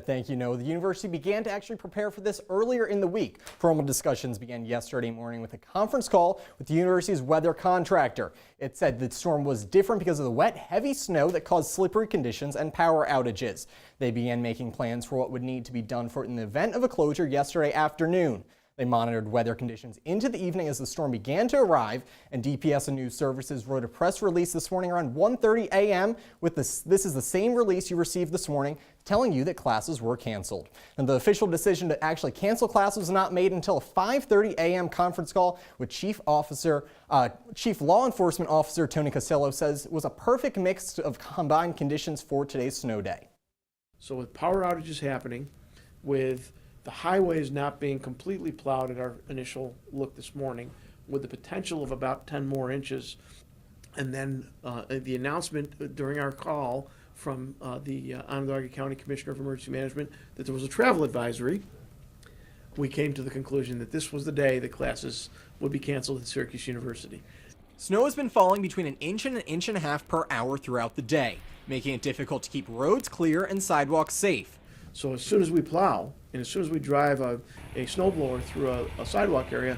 Thank you. No, the university began to actually prepare for this earlier in the week. Formal discussions began yesterday morning with a conference call with the university's weather contractor. It said the storm was different because of the wet, heavy snow that caused slippery conditions and power outages. They began making plans for what would need to be done for in the event of a closure yesterday afternoon. They monitored weather conditions into the evening as the storm began to arrive, and DPS and News Services wrote a press release this morning around 1:30 a.m. with this is the same release you received this morning telling you that classes were canceled. And the official decision to actually cancel classes was not made until a 5:30 a.m. conference call with Chief Law Enforcement Officer Tony Costello says it was a perfect mix of combined conditions for today's snow day. So with power outages happening, with the highways not being completely plowed at our initial look this morning, with the potential of about 10 more inches, and then the announcement during our call from the Onondaga County Commissioner of Emergency Management that there was a travel advisory, we came to the conclusion that this was the day that classes would be canceled at Syracuse University. Snow has been falling between an inch and an inch and a half per hour throughout the day, making it difficult to keep roads clear and sidewalks safe. So as soon as we plow, and as soon as we drive a snowblower through a sidewalk area,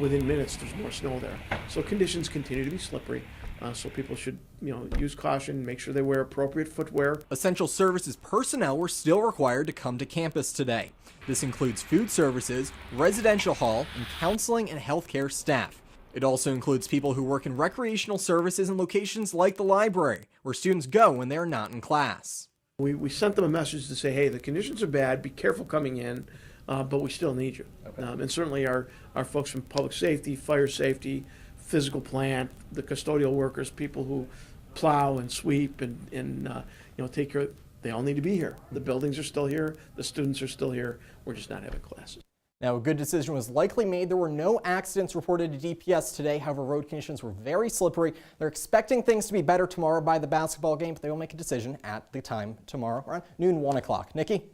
within minutes there's more snow there. So conditions continue to be slippery. So people should, use caution, make sure they wear appropriate footwear. Essential services personnel were still required to come to campus today. This includes food services, residential hall, and counseling and healthcare staff. It also includes people who work in recreational services in locations like the library, where students go when they are not in class. We sent them a message to say, hey, the conditions are bad, be careful coming in, but we still need you. Okay. And certainly our folks from public safety, fire safety, physical plant, the custodial workers, people who plow and sweep and take care of, they all need to be here. The buildings are still here, the students are still here, we're just not having classes. Now, a good decision was likely made. There were no accidents reported to DPS today. However, road conditions were very slippery. They're expecting things to be better tomorrow by the basketball game, but they will make a decision at the time tomorrow around noon, 1 o'clock. Nikki?